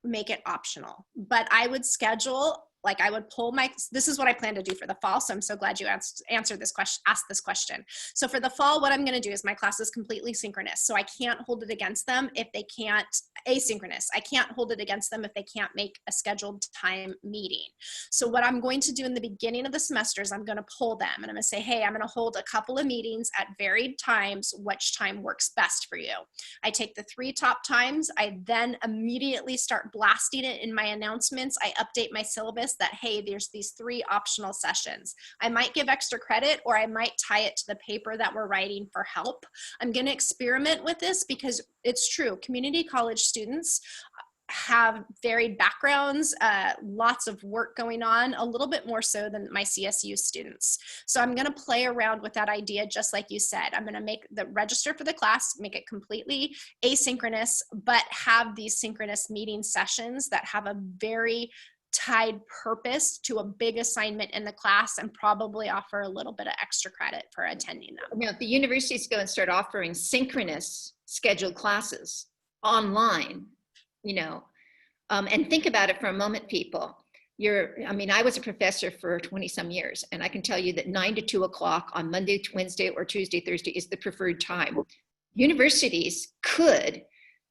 make it optional, but I would schedule, like I would pull my, this is what I plan to do for the fall. So I'm so glad you asked this question. So for the fall, what I'm going to do is my class is completely synchronous. So I can't hold it against them if they can't, asynchronous. I can't hold it against them if they can't make a scheduled time meeting. So what I'm going to do in the beginning of the semester is I'm going to pull them and I'm going to say, hey, I'm going to hold a couple of meetings at varied times. Which time works best for you? I take the 3 top times. I then immediately start blasting it in my announcements. I update my syllabus that, hey, there's these 3 optional sessions. I might give extra credit or I might tie it to the paper that we're writing for help. I'm going to experiment with this because it's true. Community college students have varied backgrounds, lots of work going on, a little bit more so than my CSU students. So I'm going to play around with that idea, just like you said. I'm going to make the register for the class, make it completely asynchronous, but have these synchronous meeting sessions that have a very tied purpose to a big assignment in the class, and probably offer a little bit of extra credit for attending them. You know, if the universities go and start offering synchronous scheduled classes online, you know, and think about it for a moment, people. I mean, I was a professor for 20 some years, and I can tell you that 9 to 2 o'clock on Monday, Wednesday, or Tuesday, Thursday is the preferred time. Universities could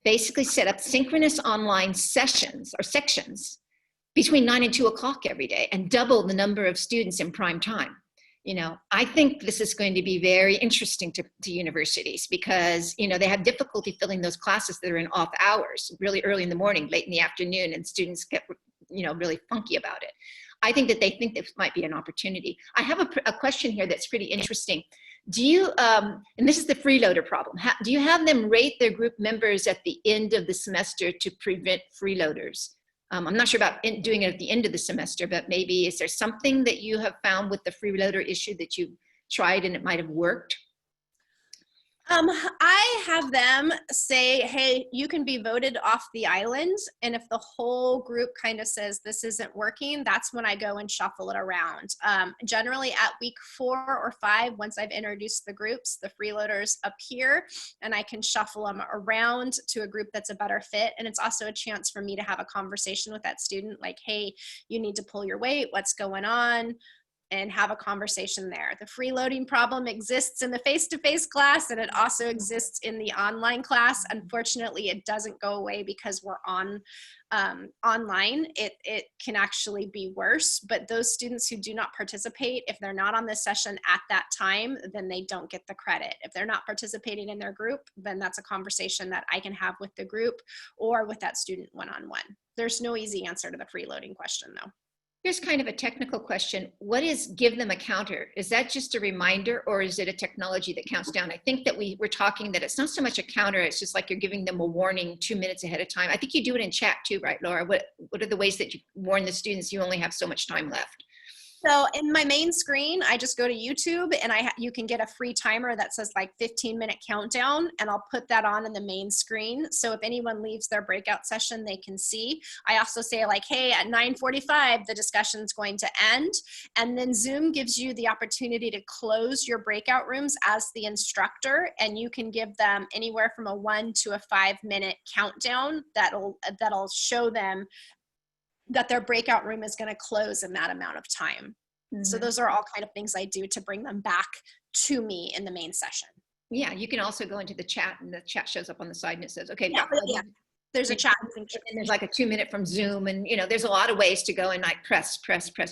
basically set up synchronous online sessions or sections between 9 and 2 o'clock every day and double the number of students in prime time. You know, I think this is going to be very interesting to universities because, you know, they have difficulty filling those classes that are in off hours, really early in the morning, late in the afternoon, and students get, you know, really funky about it. I think that they think this might be an opportunity. I have a question here that's pretty interesting. Do you, and this is the freeloader problem, do you have them rate their group members at the end of the semester to prevent freeloaders? I'm not sure about doing it at the end of the semester, but maybe is there something that you have found with the freeloader issue that you've tried and it might have worked? I have them say, hey, you can be voted off the island. And if the whole group kind of says this isn't working, that's when I go and shuffle it around. Generally at week 4 or 5, once I've introduced the groups, the freeloaders appear and I can shuffle them around to a group that's a better fit. And it's also a chance for me to have a conversation with that student, like, hey, you need to pull your weight, what's going on? And have a conversation there. The freeloading problem exists in the face-to-face class, and it also exists in the online class. Unfortunately, it doesn't go away because we're online. It can actually be worse, but those students who do not participate, if they're not on the session at that time, then they don't get the credit. If they're not participating in their group, then that's a conversation that I can have with the group or with that student one-on-one. There's no easy answer to the freeloading question, though. Here's kind of a technical question. What is give them a counter? Is that just a reminder or is it a technology that counts down? I think that we're talking that it's not so much a counter, it's just like you're giving them a warning 2 minutes ahead of time. I think you do it in chat too, right, Laura? What are the ways that you warn the students you only have so much time left? So in my main screen, I just go to YouTube and you can get a free timer that says like 15-minute countdown, and I'll put that on in the main screen. So if anyone leaves their breakout session, they can see. I also say like, hey, at 9:45, the discussion's going to end. And then Zoom gives you the opportunity to close your breakout rooms as the instructor, and you can give them anywhere from a 1 to a 5-minute countdown that'll show them that their breakout room is going to close in that amount of time. Mm-hmm. So those are all kind of things I do to bring them back to me in the main session. Yeah, you can also go into the chat, and the chat shows up on the side and it says, okay, yeah. There's a chat. And there's like a 2-minute from Zoom, and there's a lot of ways to go and like press.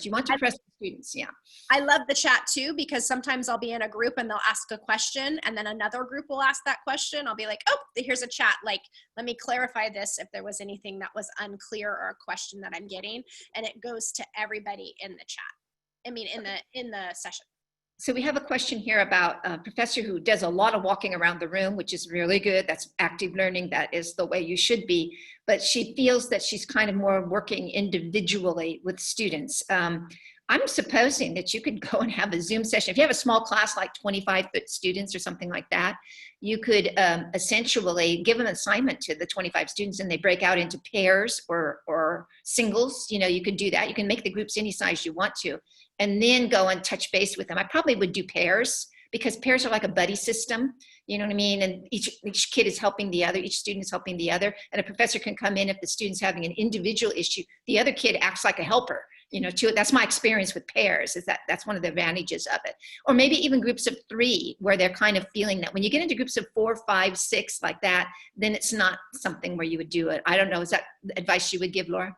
You want to press the students, yeah. I love the chat too, because sometimes I'll be in a group and they'll ask a question, and then another group will ask that question. I'll be like, oh, here's a chat. Like, let me clarify this if there was anything that was unclear or a question that I'm getting, and it goes to everybody in the chat. I mean, in the session. So we have a question here about a professor who does a lot of walking around the room, which is really good. That's active learning. That is the way you should be. But she feels that she's kind of more working individually with students. I'm supposing that you could go and have a Zoom session. If you have a small class, like 25 students or something like that, you could essentially give an assignment to the 25 students, and they break out into pairs or singles. You could do that. You can make the groups any size you want to, and then go and touch base with them. I probably would do pairs, because pairs are like a buddy system. You know what I mean? And each kid is helping the other, each student is helping the other. And a professor can come in if the student's having an individual issue. The other kid acts like a helper, to it. That's my experience with pairs, is that's one of the advantages of it. Or maybe even groups of 3, where they're kind of feeling that. When you get into groups of 4, 5, 6 like that, then it's not something where you would do it. I don't know. Is that advice you would give, Laura?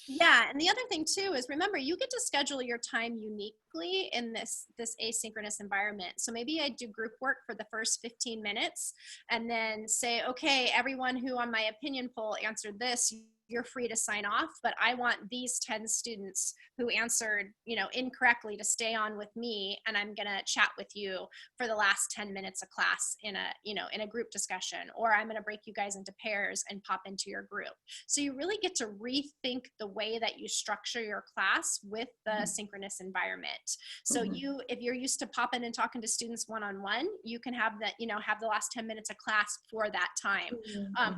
Yeah, and the other thing too is, remember, you get to schedule your time uniquely in this asynchronous environment. So maybe I do group work for the first 15 minutes and then say, okay, everyone who on my opinion poll answered this, you're free to sign off, but I want these 10 students who answered, incorrectly to stay on with me, and I'm gonna chat with you for the last 10 minutes of class in a group discussion, or I'm gonna break you guys into pairs and pop into your group. So you really get to rethink the way that you structure your class with the synchronous environment. So if you're used to popping and talking to students one-on-one, you can have that, have the last 10 minutes of class for that time.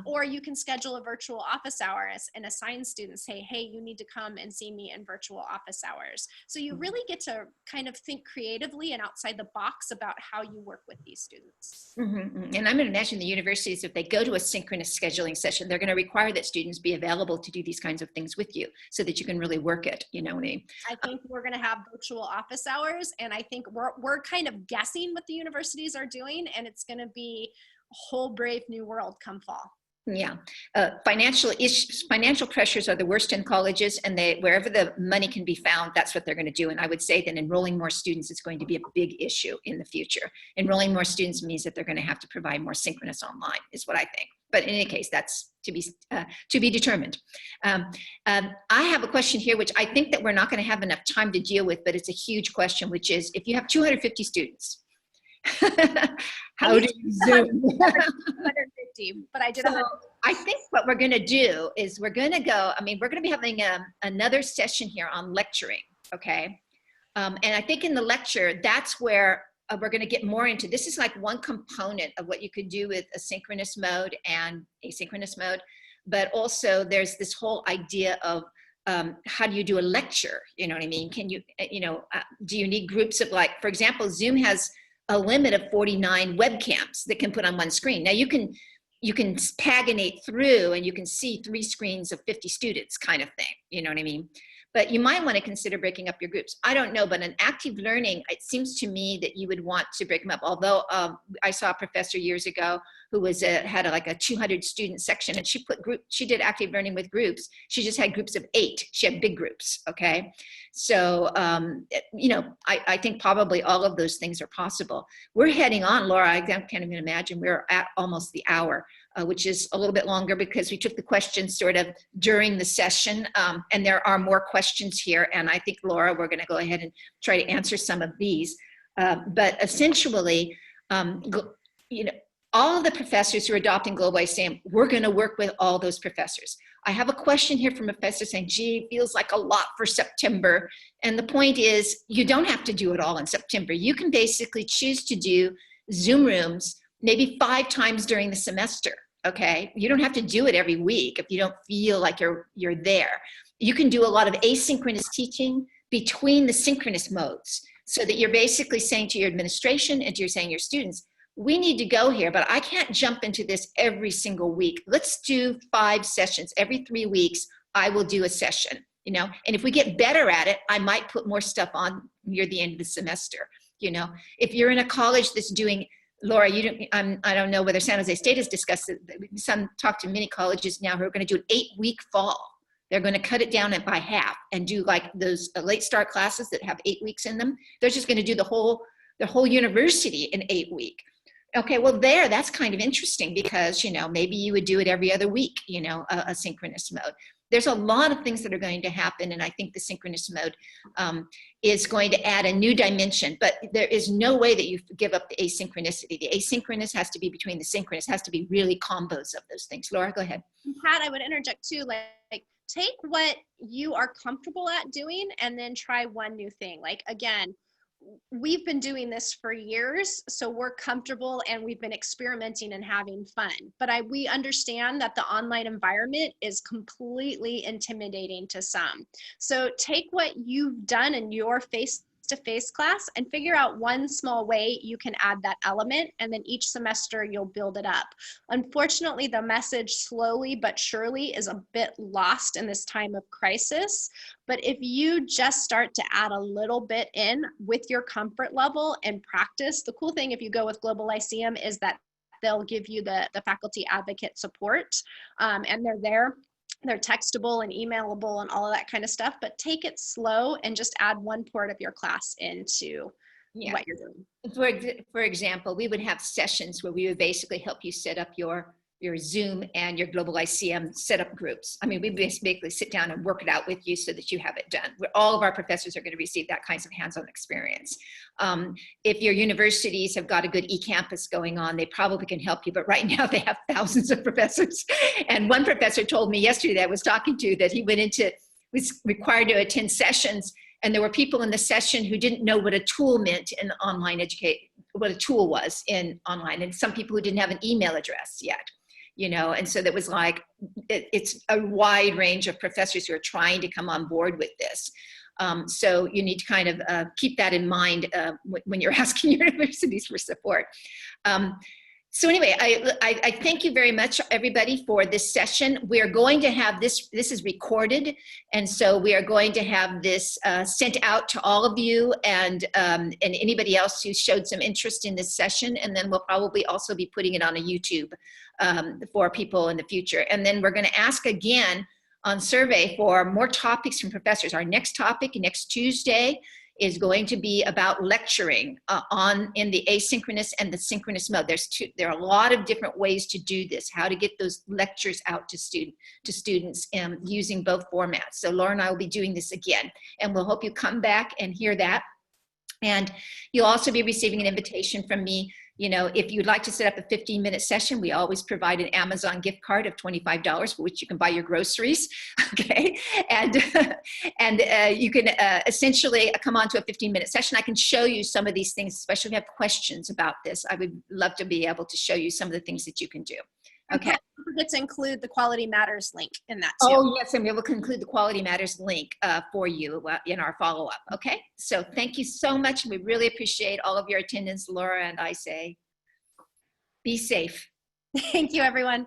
Or you can schedule a virtual office hours and assign students, hey, you need to come and see me in virtual office hours. So you really get to kind of think creatively and outside the box about how you work with these students. And I'm going to imagine the universities, if they go to a synchronous scheduling session, they're going to require that students be available to do these kinds of things with you, so that you can really work it. You know what I mean? I think we're going to have virtual office hours, and I think we're kind of guessing what the universities are doing, and it's going to be a whole brave new world come fall. Yeah, financial pressures are the worst in colleges, and wherever the money can be found, that's what they're going to do. And I would say that enrolling more students is going to be a big issue in the future. Enrolling more students means that they're going to have to provide more synchronous online, is what I think. But in any case, that's to be determined. I have a question here, which I think that we're not going to have enough time to deal with, but it's a huge question, which is, if you have 250 students, how do you Zoom? 150, but I did. So I think what we're going to do is we're going to be having another session here on lecturing, okay? And I think in the lecture, that's where we're going to get more into. This is like one component of what you could do with a synchronous mode and asynchronous mode, but also there's this whole idea of how do you do a lecture? You know what I mean? Can you, do you need groups of, like, for example, Zoom has a limit of 49 webcams that can put on one screen. Now you can paginate through, and you can see 3 screens of 50 students kind of thing. You know what I mean? But you might want to consider breaking up your groups. I don't know, but in active learning, it seems to me that you would want to break them up. Although I saw a professor years ago who had like a 200 student section, and she did active learning with groups. She just had groups of 8. She had big groups, okay? So, I think probably all of those things are possible. We're heading on, Laura, I can't even imagine, we're at almost the hour, which is a little bit longer because we took the questions sort of during the session, and there are more questions here. And I think, Laura, we're gonna go ahead and try to answer some of these. But essentially, all of the professors who are adopting Globalized, we're gonna work with all those professors. I have a question here from a professor saying, gee, feels like a lot for September. And the point is, you don't have to do it all in September. You can basically choose to do Zoom rooms maybe 5 times during the semester, okay? You don't have to do it every week if you don't feel like you're there. You can do a lot of asynchronous teaching between the synchronous modes, so that you're basically saying to your administration and you're saying your students, we need to go here, but I can't jump into this every single week. Let's do 5 sessions. Every 3 weeks, I will do a session, you know? And if we get better at it, I might put more stuff on near the end of the semester, you know? If you're in a college that's doing, Laura, I don't know whether San Jose State has discussed it. Some talk to many colleges now who are going to do an 8-week fall. They're going to cut it down by half and do like those late start classes that have 8 weeks in them. They're just going to do the whole university in 8 weeks. Okay, well that's kind of interesting because, you know, maybe you would do it every other week, you know, a synchronous mode. There's a lot of things that are going to happen, and I think the synchronous mode is going to add a new dimension, but there is no way that you give up the asynchronicity. The asynchronous has to be between the synchronous, has to be really combos of those things. Laura, go ahead. Pat, I would interject too, like take what you are comfortable at doing and then try one new thing. Like, again, we've been doing this for years, so we're comfortable and we've been experimenting and having fun. But we understand that the online environment is completely intimidating to some. So take what you've done in your face-to-face class and figure out one small way you can add that element, and then each semester you'll build it up. Unfortunately, the message slowly but surely is a bit lost in this time of crisis. But if you just start to add a little bit in with your comfort level and practice, the cool thing if you go with Globalization is that they'll give you the faculty advocate support, and they're there. They're textable and emailable and all of that kind of stuff, but take it slow and just add one part of your class into what you're doing. For example, we would have sessions where we would basically help you set up your Zoom and your Globalized CM setup groups. I mean, we basically sit down and work it out with you so that you have it done. All of our professors are going to receive that kinds of hands-on experience. If your universities have got a good e-campus going on, they probably can help you, but right now they have thousands of professors. And one professor told me yesterday that I was talking to that he was required to attend sessions, and there were people in the session who didn't know what a tool meant in online education, what a tool was in online, and some people who didn't have an email address yet. You know, and so that was like, it's a wide range of professors who are trying to come on board with this. So you need to kind of keep that in mind when you're asking universities for support. So anyway, I thank you very much, everybody, for this session. We are going to have this is recorded, and so we are going to have this sent out to all of you and anybody else who showed some interest in this session, and then we'll probably also be putting it on a YouTube for people in the future. And then we're going to ask again on survey for more topics from professors. Our next topic, next Tuesday, is going to be about lecturing in the asynchronous and the synchronous mode. There are a lot of different ways to do this, how to get those lectures out to students using both formats. So Laura and I will be doing this again, and we'll hope you come back and hear that. And you'll also be receiving an invitation from me. You know, if you'd like to set up a 15-minute session, we always provide an Amazon gift card of $25 for which you can buy your groceries, okay? And you can essentially come on to a 15-minute session. I can show you some of these things, especially if you have questions about this. I would love to be able to show you some of the things that you can do. Okay. Don't forget to include the Quality Matters link in that too. Oh yes, and we will conclude the Quality Matters link for you in our follow-up. Okay, so thank you so much. We really appreciate all of your attendance. Laura and I say, be safe. Thank you, everyone.